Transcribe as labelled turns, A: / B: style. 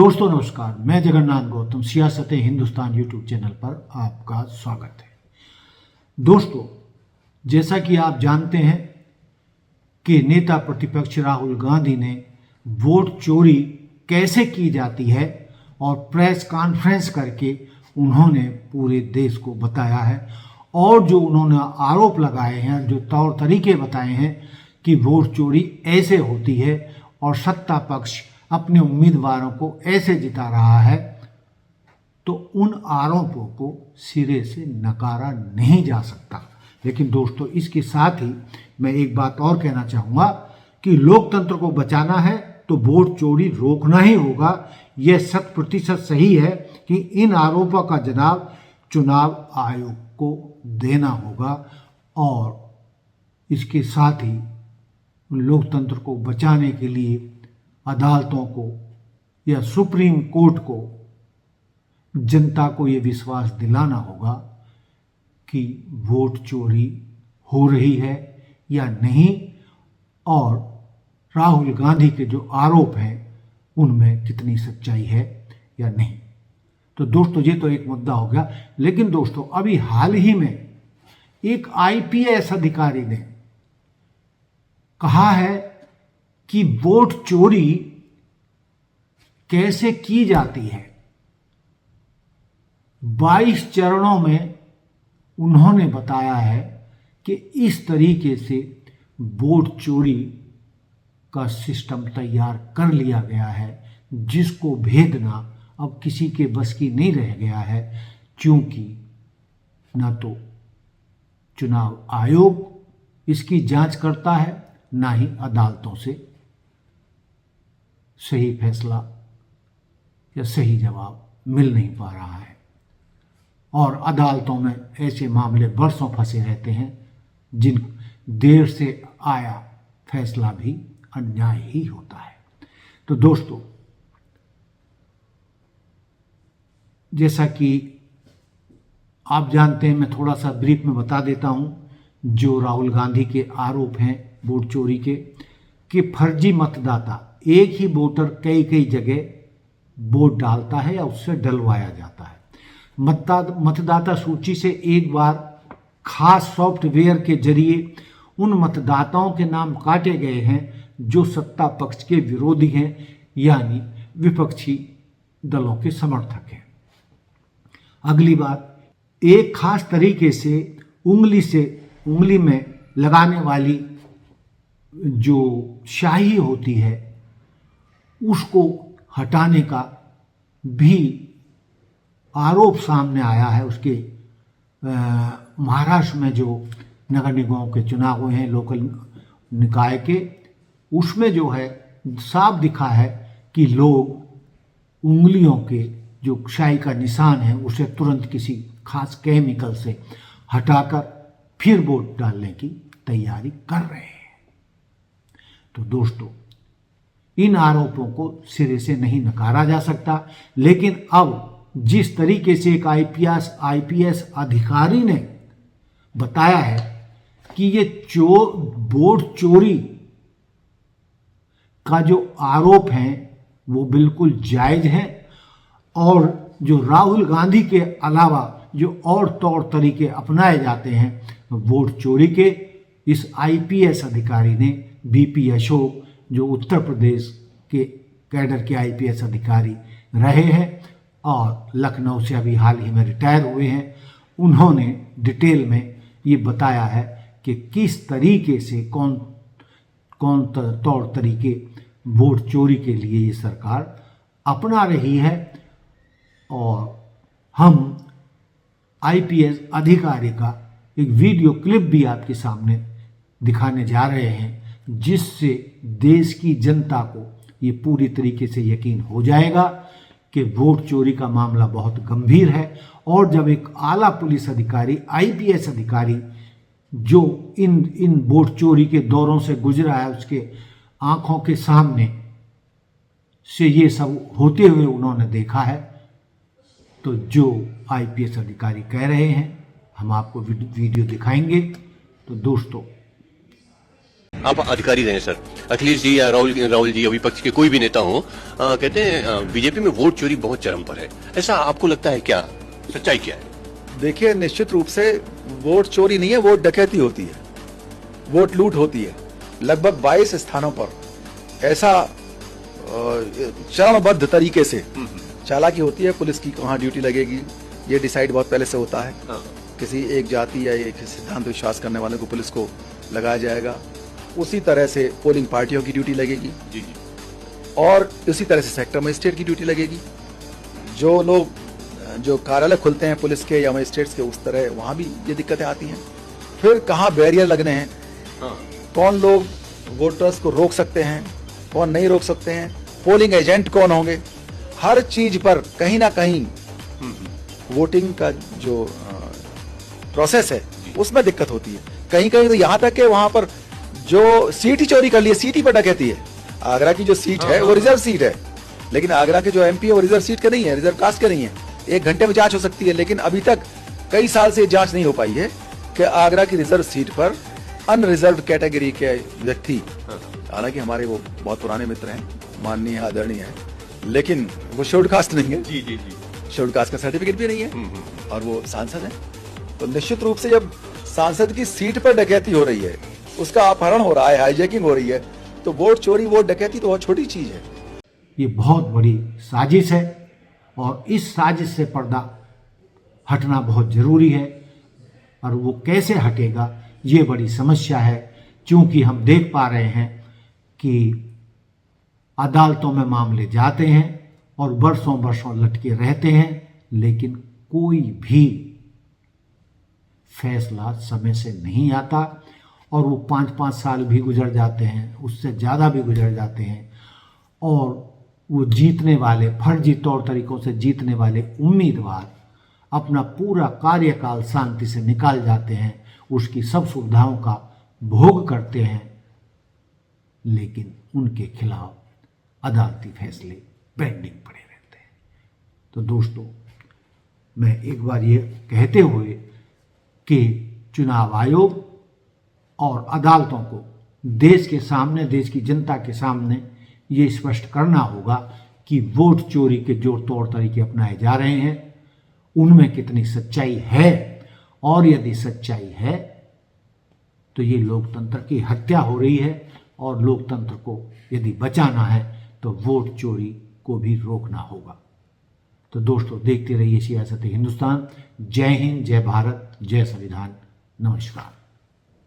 A: दोस्तों नमस्कार, मैं जगन्नाथ गौतम सियासत हिंदुस्तान यूट्यूब चैनल पर आपका स्वागत है। दोस्तों, जैसा कि आप जानते हैं कि नेता प्रतिपक्ष राहुल गांधी ने वोट चोरी कैसे की जाती है और प्रेस कॉन्फ्रेंस करके उन्होंने पूरे देश को बताया है और जो उन्होंने आरोप लगाए हैं, जो तौर तरीके बताए हैं कि वोट चोरी ऐसे होती है और सत्ता पक्ष अपने उम्मीदवारों को ऐसे जिता रहा है, तो उन आरोपों को सिरे से नकारा नहीं जा सकता। लेकिन दोस्तों, इसके साथ ही मैं एक बात और कहना चाहूँगा कि लोकतंत्र को बचाना है तो वोट चोरी रोकना ही होगा। यह 100% सही है कि इन आरोपों का जवाब चुनाव आयोग को देना होगा और इसके साथ ही लोकतंत्र को बचाने के लिए अदालतों को या सुप्रीम कोर्ट को जनता को ये विश्वास दिलाना होगा कि वोट चोरी हो रही है या नहीं और राहुल गांधी के जो आरोप हैं उनमें कितनी सच्चाई है या नहीं। तो दोस्तों, ये तो एक मुद्दा हो गया। लेकिन दोस्तों, अभी हाल ही में एक आईपीएस अधिकारी ने कहा है कि वोट चोरी कैसे की जाती है। 22 चरणों में उन्होंने बताया है कि इस तरीके से वोट चोरी का सिस्टम तैयार कर लिया गया है, जिसको भेदना अब किसी के बस की नहीं रह गया है, क्योंकि न तो चुनाव आयोग इसकी जांच करता है, ना ही अदालतों से सही फैसला या सही जवाब मिल नहीं पा रहा है और अदालतों में ऐसे मामले बरसों फंसे रहते हैं जिन देर से आया फैसला भी अन्याय ही होता है। तो दोस्तों, जैसा कि आप जानते हैं, मैं थोड़ा सा ब्रीफ में बता देता हूं जो राहुल गांधी के आरोप हैं वोट चोरी के, कि फर्जी मतदाता एक ही वोटर कई कई जगह वोट डालता है या उससे डलवाया जाता है। मतदाता सूची से एक बार खास सॉफ्टवेयर के जरिए उन मतदाताओं के नाम काटे गए हैं जो सत्ता पक्ष के विरोधी हैं, यानी विपक्षी दलों के समर्थक हैं। अगली बात, एक खास तरीके से उंगली में लगाने वाली जो स्याही होती है उसको हटाने का भी आरोप सामने आया है। उसके महाराष्ट्र में जो नगर निगमों के चुनाव हुए हैं, लोकल निकाय के, उसमें जो है साफ दिखा है कि लोग उंगलियों के जो स्याही का निशान है उसे तुरंत किसी खास केमिकल से हटाकर फिर वोट डालने की तैयारी कर रहे हैं। तो दोस्तों, इन आरोपों को सिरे से नहीं नकारा जा सकता, लेकिन अब जिस तरीके से एक आईपीएस अधिकारी ने बताया है कि ये वोट चोरी का जो आरोप है वो बिल्कुल जायज है और जो राहुल गांधी के अलावा जो और तौर तरीके अपनाए जाते हैं वोट चोरी के, इस आईपीएस अधिकारी ने बीपी अशोक, जो उत्तर प्रदेश के कैडर के आईपीएस अधिकारी रहे हैं और लखनऊ से अभी हाल ही में रिटायर हुए हैं, उन्होंने डिटेल में ये बताया है कि किस तरीके से कौन तौर तरीके वोट चोरी के लिए ये सरकार अपना रही है। और हम आईपीएस अधिकारी का एक वीडियो क्लिप भी आपके सामने दिखाने जा रहे हैं, जिससे देश की जनता को ये पूरी तरीके से यकीन हो जाएगा कि वोट चोरी का मामला बहुत गंभीर है। और जब एक आला पुलिस अधिकारी, आईपीएस अधिकारी जो इन वोट चोरी के दौरों से गुजरा है, उसके आंखों के सामने से ये सब होते हुए उन्होंने देखा है, तो जो आईपीएस अधिकारी कह रहे हैं हम आपको वीडियो दिखाएंगे। तो दोस्तों,
B: आप अधिकारी रहे सर, अखिलेश जी या राहुल जी या विपक्ष के कोई भी नेता हो, कहते हैं बीजेपी में वोट चोरी बहुत चरम पर है, ऐसा आपको लगता है क्या? सच्चाई क्या है?
C: देखिए, निश्चित रूप से वोट चोरी नहीं है, वोट डकैती होती है, वोट लूट होती है। लगभग 22 स्थानों पर ऐसा चरणबद्ध तरीके से चालाकी होती है। पुलिस की कहाँ ड्यूटी लगेगी ये डिसाइड बहुत पहले से होता है। किसी एक जाति या एक सिद्धांत विश्वास करने वाले को पुलिस को लगाया जाएगा, उसी तरह से पोलिंग पार्टियों की ड्यूटी लगेगी जी। और उसी तरह से सेक्टर मजिस्ट्रेट की ड्यूटी लगेगी। जो लोग जो कार्यालय खुलते हैं पुलिस के या मजिस्ट्रेट्स के, उस तरह वहाँ भी ये दिक्कतें आती हैं। फिर कहाँ बैरियर लगने हैं, कौन लोग वोटर्स को रोक सकते हैं, कौन नहीं रोक सकते हैं, पोलिंग एजेंट कौन होंगे, हर चीज पर कहीं ना कहीं वोटिंग का जो प्रोसेस है उसमें दिक्कत होती है। कहीं कहीं तो यहाँ तक कि वहां पर जो सीट ही चोरी कर ली है, सीट ही पर डकैती है। आगरा की जो सीट है वो रिजर्व सीट है, लेकिन आगरा के जो एमपी है वो रिजर्व सीट के नहीं है, रिजर्व कास्ट के नहीं है। 1 घंटे में जांच हो सकती है, लेकिन अभी तक कई साल से जांच नहीं हो पाई है कि आगरा की रिजर्व सीट पर अनरिजर्व कैटेगरी के व्यक्ति, हालांकि हमारे वो बहुत पुराने मित्र हैं, माननीय आदरणीय है, लेकिन वो शेड्यूल्ड कास्ट नहीं है जी। शेड्यूल्ड कास्ट का सर्टिफिकेट भी नहीं है और वो सांसद है। तो निश्चित रूप से जब सांसद की सीट पर डकैती हो रही है, उसका अपहरण हो रहा है, हाईजैकिंग हो रही है, तो वोट चोरी वोट डकैती तो बहुत छोटी चीज है।
A: ये बहुत बड़ी साजिश है और इस साजिश से पर्दा हटना बहुत जरूरी है। और वो कैसे हटेगा ये बड़ी समस्या है, क्योंकि हम देख पा रहे हैं कि अदालतों में मामले जाते हैं और वर्षों वर्षों लटके रहते हैं, लेकिन कोई भी फैसला समय से नहीं आता और वो 5-5 साल भी गुजर जाते हैं, उससे ज़्यादा भी गुजर जाते हैं। और वो जीतने वाले, फर्जी तौर तरीकों से जीतने वाले उम्मीदवार अपना पूरा कार्यकाल शांति से निकाल जाते हैं, उसकी सब सुविधाओं का भोग करते हैं, लेकिन उनके खिलाफ अदालती फैसले पेंडिंग पड़े रहते हैं। तो दोस्तों, मैं एक बार ये कहते हुए कि चुनाव आयोग और अदालतों को देश के सामने, देश की जनता के सामने ये स्पष्ट करना होगा कि वोट चोरी के जो तौर तरीके अपनाए जा रहे हैं उनमें कितनी सच्चाई है, और यदि सच्चाई है तो ये लोकतंत्र की हत्या हो रही है, और लोकतंत्र को यदि बचाना है तो वोट चोरी को भी रोकना होगा। तो दोस्तों, देखते रहिए सियासत हिंदुस्तान। जय हिंद, जय भारत, जय संविधान। नमस्कार।